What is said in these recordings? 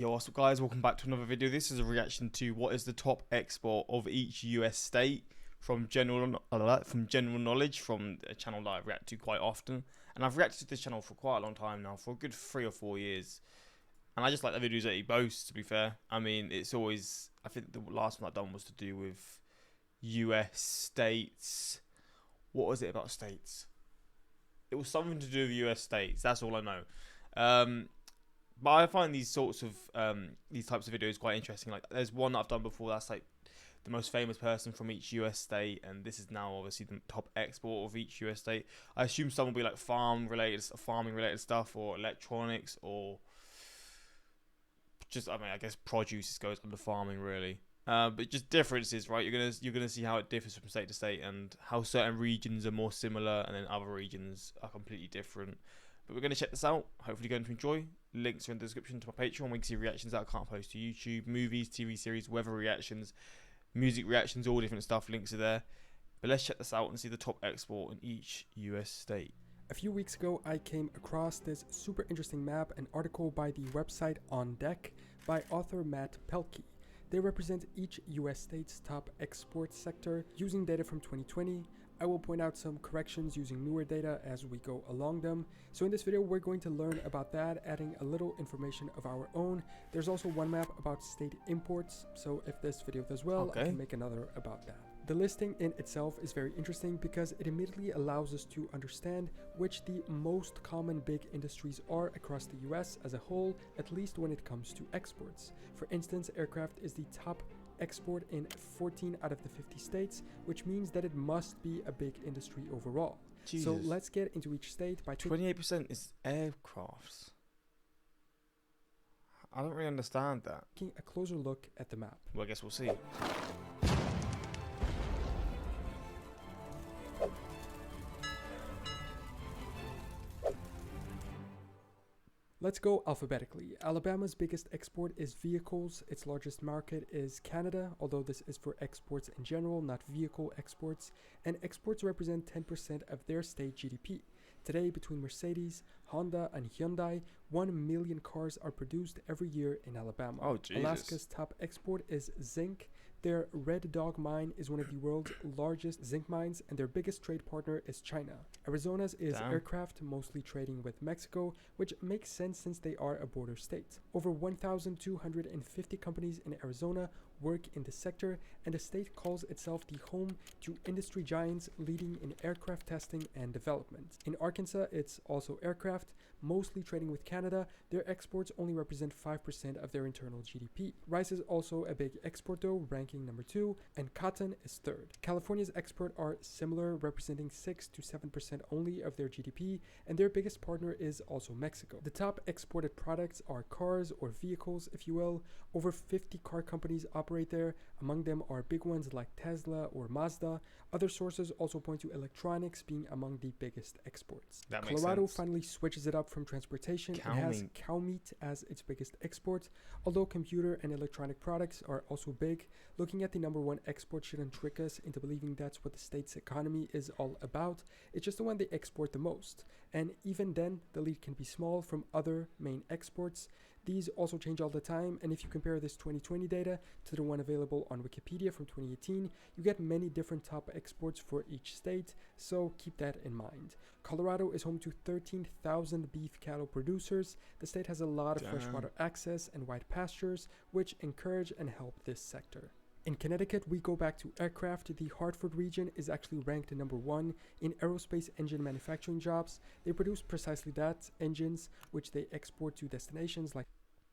Yo, what's up guys, welcome back to another video. This is a reaction to what is the top export of each US state from general knowledge from a channel that I react to quite often. And I've reacted to this channel for quite a long time now, for a good 3 or 4 years. And I just like the videos that he boasts, to be fair. I mean, it's always, I think the last one I've done was to do with US states. What was it about states? It was something to do with US states, that's all I know. But I find these types of videos quite interesting. Like, there's one that I've done before that's like the most famous person from each US state, and this is now obviously the top export of each US state. I assume some will be like farming related stuff, or electronics, or just, I mean, I guess produce goes under farming really. But just differences, right? You're gonna see how it differs from state to state, and how certain regions are more similar, and then other regions are completely different. But we're going to check this out. Hopefully you're going to enjoy. Links are in the description to my Patreon. We can see reactions that I can't post to YouTube. Movies, TV series, weather reactions, music reactions, all different stuff. Links are there. But let's check this out and see the top export in each US state. A few weeks ago, I came across this super interesting map and article by the website On Deck by author Matt Pelkey. They represent each US state's top export sector using data from 2020. I will point out some corrections using newer data as we go along them. So in this video, we're going to learn about that, adding a little information of our own. There's also one map about state imports, so if this video does well, I can make another about that. The listing in itself is very interesting because it immediately allows us to understand which the most common big industries are across the US as a whole, at least when it comes to exports. For instance, aircraft is the top export in 14 out of the 50 states, which means that it must be a big industry overall. Jesus. So let's get into each state by 28% is aircrafts. I don't really understand that. taking a closer look at the map. Well, I guess we'll see. Let's go alphabetically. Alabama's biggest export is vehicles. Its largest market is Canada, although this is for exports in general, not vehicle exports. And exports represent 10% of their state GDP. Today, between Mercedes, Honda, and Hyundai, 1 million cars are produced every year in Alabama. Oh, Jesus. Alaska's top export is zinc. Their Red Dog mine is one of the world's largest zinc mines, and their biggest trade partner is China. Arizona's is aircraft, mostly trading with Mexico, which makes sense since they are a border state. Over 1,250 companies in Arizona work in the sector, and the state calls itself the home to industry giants leading in aircraft testing and development. In Arkansas, it's also aircraft, mostly trading with Canada. Their exports only represent 5% of their internal GDP. Rice is also a big export though, ranking number 2, and cotton is 3rd. California's exports are similar, representing 6 to 7% only of their GDP, and their biggest partner is also Mexico. The top exported products are cars, or vehicles if you will. Over 50 car companies operate there. Among them are big ones like Tesla or Mazda. Other sources also point to electronics being among the biggest exports. Colorado finally switches it up from transportation and has cow meat as its biggest export, although computer and electronic products are also big. Looking at the number 1 export shouldn't trick us into believing that's what the state's economy is all about. It's just the one they export the most. And even then, the lead can be small from other main exports. These also change all the time, and if you compare this 2020 data to the one available on Wikipedia from 2018, you get many different top exports for each state, so keep that in mind. Colorado is home to 13,000 beef cattle producers. The state has a lot of freshwater access and wide pastures, which encourage and help this sector. In Connecticut, we go back to aircraft. The Hartford region is actually ranked number 1 in aerospace engine manufacturing jobs. They produce precisely that, engines, which they export to destinations like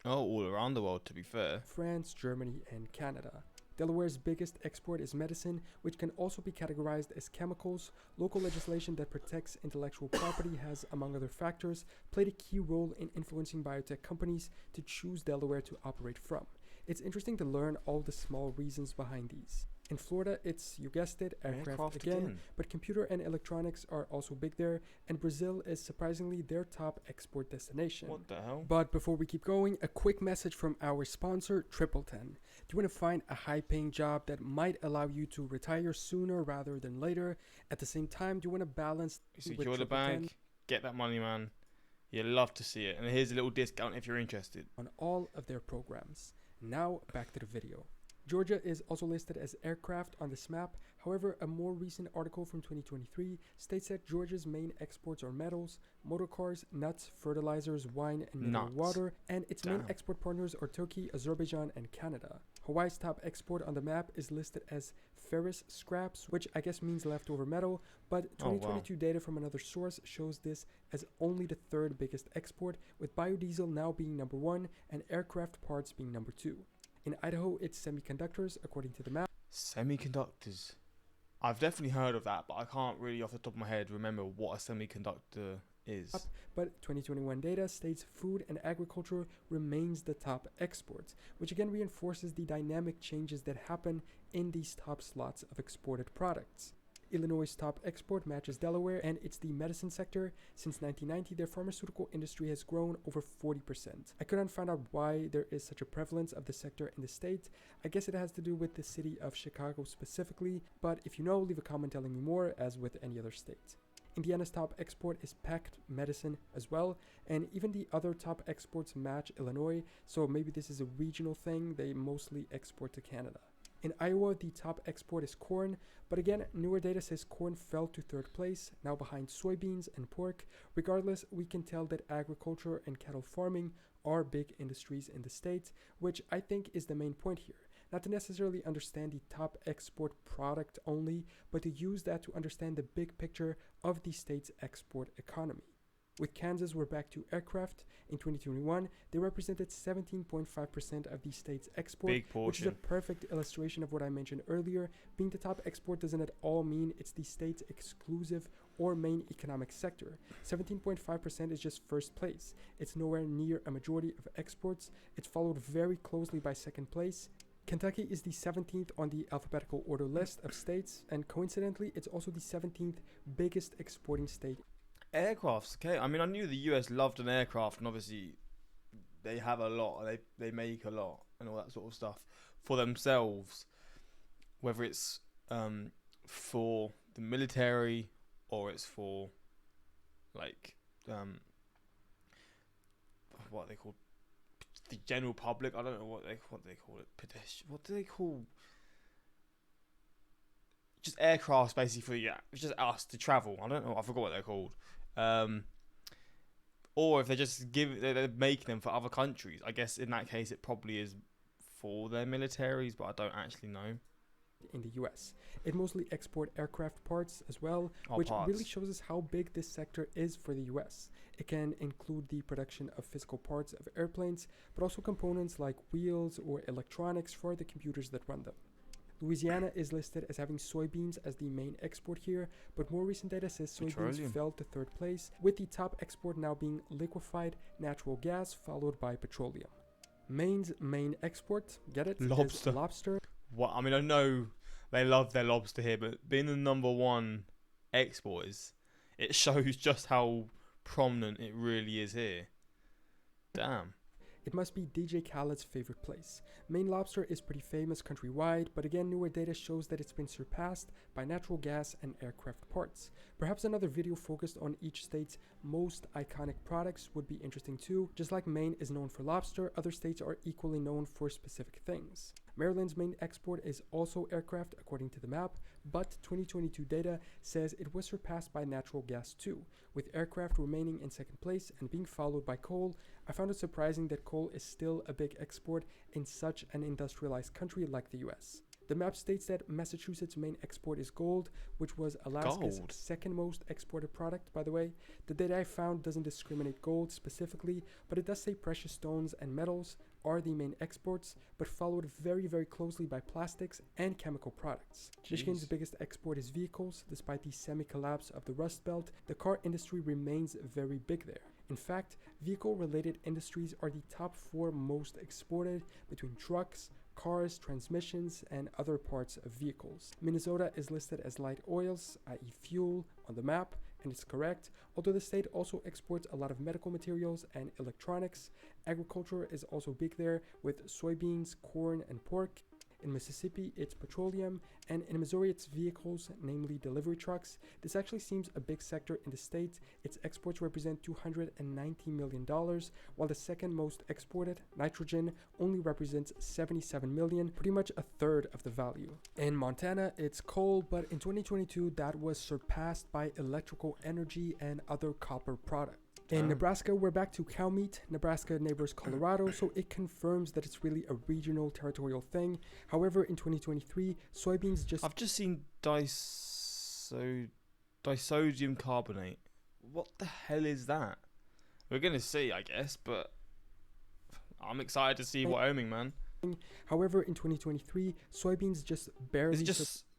all around the world, to be fair. France, Germany, and Canada. Delaware's biggest export is medicine, which can also be categorized as chemicals. Local legislation that protects intellectual property has, among other factors, played a key role in influencing biotech companies to choose Delaware to operate from. It's interesting to learn all the small reasons behind these. In Florida, it's, you guessed it, aircraft again, but computer and electronics are also big there, and Brazil is surprisingly their top export destination. What the hell? But before we keep going, a quick message from our sponsor, TripleTen. Do you want to find a high-paying job that might allow you to retire sooner rather than later? At the same time, do you want to balance secure the bag, get that money, man. You'd love to see it. And here's a little discount if you're interested. On all of their programs. Now back to the video. Georgia is also listed as aircraft on this map. However, a more recent article from 2023 states that Georgia's main exports are metals, motor cars, nuts, fertilizers, wine, and mineral water, and its main export partners are Turkey, Azerbaijan, and Canada. Hawaii's top export on the map is listed as ferrous scraps, which I guess means leftover metal, but 2022 data from another source shows this as only the third biggest export, with biodiesel now being number 1 and aircraft parts being number 2. In Idaho, it's semiconductors, according to the map. Semiconductors. I've definitely heard of that, but I can't really off the top of my head remember what a semiconductor is. But 2021 data states food and agriculture remains the top export, which again reinforces the dynamic changes that happen in these top slots of exported products. Illinois' top export matches Delaware, and it's the medicine sector. Since 1990, their pharmaceutical industry has grown over 40%. I couldn't find out why there is such a prevalence of the sector in the state. I guess it has to do with the city of Chicago specifically, but if you know, leave a comment telling me more, as with any other state. Indiana's top export is packed medicine as well, and even the other top exports match Illinois, so maybe this is a regional thing. They mostly export to Canada. In Iowa, the top export is corn, but again, newer data says corn fell to third place, now behind soybeans and pork. Regardless, we can tell that agriculture and cattle farming are big industries in the state, which I think is the main point here. Not to necessarily understand the top export product only, but to use that to understand the big picture of the state's export economy. With Kansas, we're back to aircraft. In 2021, they represented 17.5% of the state's export, which is a perfect illustration of what I mentioned earlier. Being the top export doesn't at all mean it's the state's exclusive or main economic sector. 17.5% is just first place. It's nowhere near a majority of exports. It's followed very closely by second place. Kentucky is the 17th on the alphabetical order list of states, and coincidentally, it's also the 17th biggest exporting state. Aircrafts, okay. I mean, I knew the US loved an aircraft, and obviously they have a lot. They make a lot and all that sort of stuff for themselves, whether it's for the military or it's for like what they call the general public. I don't know what they call it. What do they call? Just aircrafts, basically. Yeah, it's just us to travel. I don't know. I forgot what they're called. Or if they're making them for other countries. I guess in that case it probably is for their militaries, but I don't actually know. In the US, it mostly export aircraft parts as well, which really shows us how big this sector is for the US. It can include the production of physical parts of airplanes, but also components like wheels or electronics for the computers that run them. Louisiana is listed as having soybeans as the main export here, but more recent data says soybeans fell to third place, with the top export now being liquefied natural gas, followed by petroleum. Maine's main export, get it? Lobster. Is lobster. What? I mean, I know they love their lobster here, but being the number one export it shows just how prominent it really is here. Damn. It must be DJ Khaled's favorite place. Maine lobster is pretty famous countrywide, but again, newer data shows that it's been surpassed by natural gas and aircraft parts. Perhaps another video focused on each state's most iconic products would be interesting too. Just like Maine is known for lobster, other states are equally known for specific things. Maryland's main export is also aircraft, according to the map, but 2022 data says it was surpassed by natural gas too, with aircraft remaining in second place and being followed by coal. I found it surprising that coal is still a big export in such an industrialized country like the US. The map states that Massachusetts' main export is gold, which was Alaska's second most exported product, by the way. The data I found doesn't discriminate gold specifically, but it does say precious stones and metals are the main exports, but followed very, very closely by plastics and chemical products. Michigan's biggest export is vehicles. Despite the semi-collapse of the Rust Belt, the car industry remains very big there. In fact, vehicle-related industries are the top 4 most exported between trucks, cars, transmissions, and other parts of vehicles. Minnesota is listed as light oils, i.e. fuel, on the map, and it's correct, although the state also exports a lot of medical materials and electronics. Agriculture is also big there, with soybeans, corn, and pork. In Mississippi, it's petroleum. And in Missouri, it's vehicles, namely delivery trucks. This actually seems a big sector in the state. Its exports represent $290 million, while the second most exported, nitrogen, only represents $77 million, pretty much a third of the value. In Montana, it's coal, but in 2022, that was surpassed by electrical energy and other copper products. In Nebraska, we're back to cow meat. Nebraska neighbors Colorado, so it confirms that it's really a regional territorial thing. However, in 2023, soybeans just... I've just seen disodium carbonate. What the hell is that? We're going to see, I guess, but I'm excited to see Wyoming, man. However, in 2023, soybeans just barely...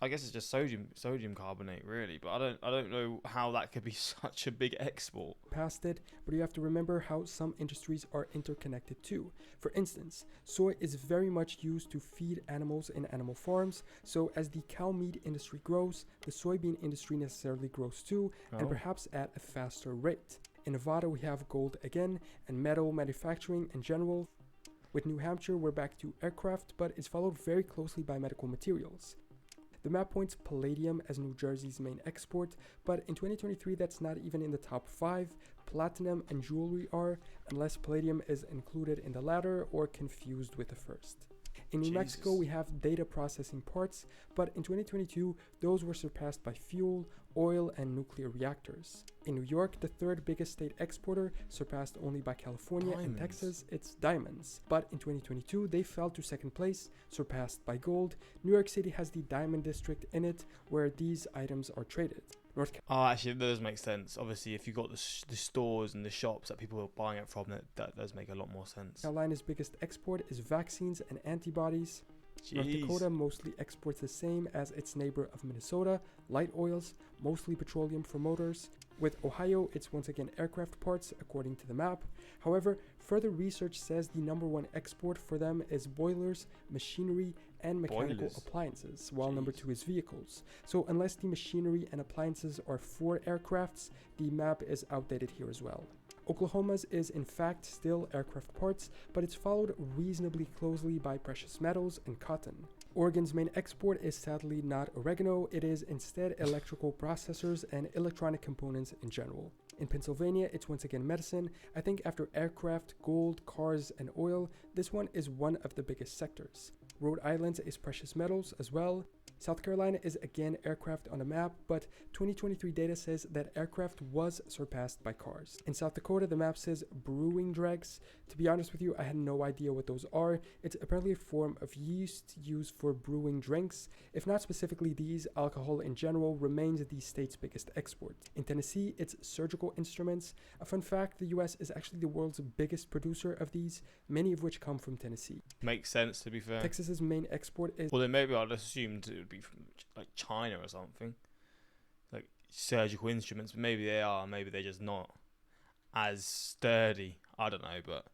I guess it's just sodium carbonate, really. But I don't know how that could be such a big export. Past it, but you have to remember how some industries are interconnected too. For instance, soy is very much used to feed animals in animal farms. So as the cow meat industry grows, the soybean industry necessarily grows too, and perhaps at a faster rate. In Nevada, we have gold again, and metal manufacturing in general. With New Hampshire, we're back to aircraft, but it's followed very closely by medical materials. The map points palladium as New Jersey's main export, but in 2023 that's not even in the top 5. Platinum and jewelry are, unless palladium is included in the latter or confused with the first. In New Mexico, we have data processing parts, but in 2022, those were surpassed by fuel, oil, and nuclear reactors. In New York, the third biggest state exporter, surpassed only by California and Texas, it's diamonds. But in 2022, they fell to second place, surpassed by gold. New York City has the diamond district in it, where these items are traded. Actually, that does make sense. Obviously, if you've got the stores and the shops that people are buying it from, that does make a lot more sense. Carolina's biggest export is vaccines and antibodies. Jeez. North Dakota mostly exports the same as its neighbor of Minnesota, light oils, mostly petroleum for motors. With Ohio, it's once again aircraft parts, according to the map. However, further research says the number one export for them is boilers, machinery, and mechanical appliances, while number 2 is vehicles. So unless the machinery and appliances are for aircrafts, the map is outdated here as well. Oklahoma's is in fact still aircraft parts, but it's followed reasonably closely by precious metals and cotton. Oregon's main export is sadly not oregano, it is instead electrical processors and electronic components in general. In Pennsylvania, it's once again medicine. I think after aircraft, gold, cars, and oil, this one is one of the biggest sectors. Rhode Island is precious metals as well. South Carolina is again aircraft on the map, but 2023 data says that aircraft was surpassed by cars. In South Dakota, the map says brewing dregs. To be honest with you, I had no idea what those are. It's apparently a form of yeast used for brewing drinks. If not specifically these, alcohol in general remains the state's biggest export. In Tennessee, it's surgical instruments. A fun fact, the US is actually the world's biggest producer of these, many of which come from Tennessee. Makes sense, to be fair. Texas's main export is... Well, then maybe I'd assumed it would be from like China or something. Like surgical instruments, but maybe they are, maybe they're just not as sturdy. I don't know, but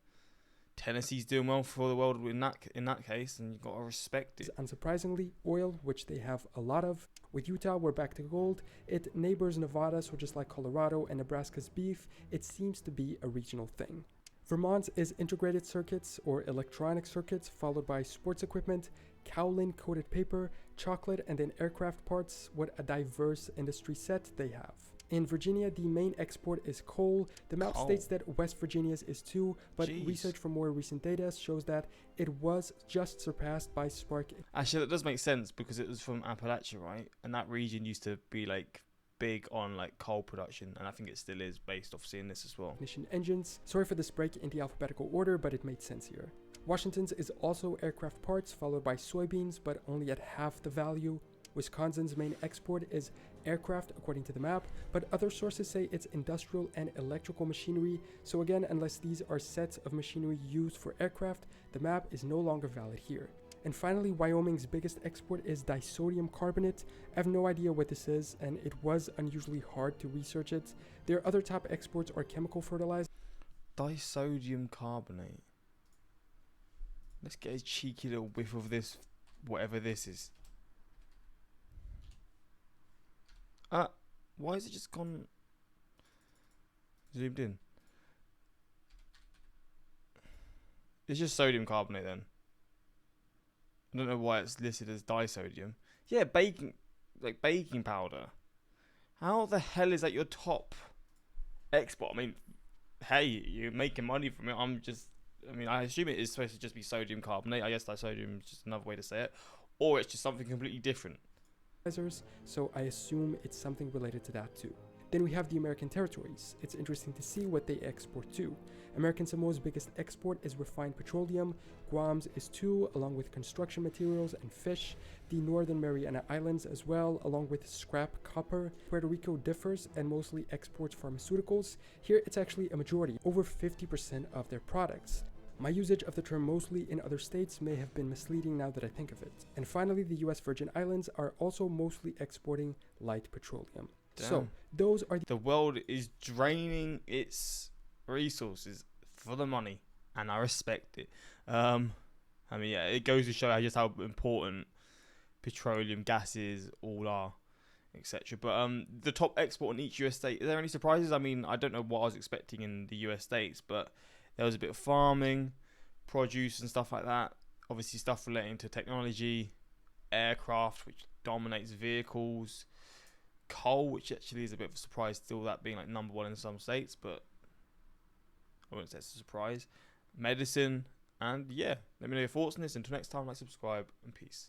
Tennessee's doing well for the world in that case, and you've got to respect it. Unsurprisingly, oil, which they have a lot of. With Utah, we're back to gold. It neighbors Nevada, so just like Colorado and Nebraska's beef, it seems to be a regional thing. Vermont's is integrated circuits or electronic circuits, followed by sports equipment, kaolin coated paper, chocolate, and then aircraft parts. What a diverse industry set they have. In Virginia, the main export is coal. The map states that West Virginia's is too, but research from more recent data shows that it was just surpassed by Spark. Actually, that does make sense because it was from Appalachia, right? And that region used to be like big on like coal production, and I think it still is based off seeing this as well. Ignition engines. Sorry for this break in the alphabetical order, but it made sense here. Washington's is also aircraft parts, followed by soybeans, but only at half the value. Wisconsin's main export is aircraft, according to the map, but other sources say it's industrial and electrical machinery. So again, unless these are sets of machinery used for aircraft, the map is no longer valid here. And finally, Wyoming's biggest export is disodium carbonate. I have no idea what this is, and it was unusually hard to research it. Their other top exports are chemical fertilizer. Disodium carbonate. Let's get a cheeky little whiff of this, whatever this is. Why is it just gone zoomed in? It's just sodium carbonate then. I don't know why it's listed as disodium. Yeah, baking powder. How the hell is that your top export? I mean, hey, you're making money from it. I assume it is supposed to just be sodium carbonate. I guess disodium is just another way to say it. Or it's just something completely different. So I assume it's something related to that too. Then we have the American territories. It's interesting to see what they export to. American Samoa's biggest export is refined petroleum. Guam's is too, along with construction materials and fish. The Northern Mariana Islands as well, along with scrap copper. Puerto Rico differs and mostly exports pharmaceuticals. Here it's actually a majority, over 50% of their products. My usage of the term mostly in other states may have been misleading now that I think of it. And finally, the US Virgin Islands are also mostly exporting light petroleum. Damn. So, those are the world is draining its resources for the money, and I respect it. It goes to show just how important petroleum, gases all are, etc. But the top export in each US state, are there any surprises? I mean, I don't know what I was expecting in the US states, but there was a bit of farming, produce and stuff like that. Obviously stuff relating to technology, aircraft, which dominates vehicles, coal, which actually is a bit of a surprise, still that being like number one in some states, but I wouldn't say it's a surprise. Medicine, and yeah, let me know your thoughts on this. Until next time, like, subscribe, and peace.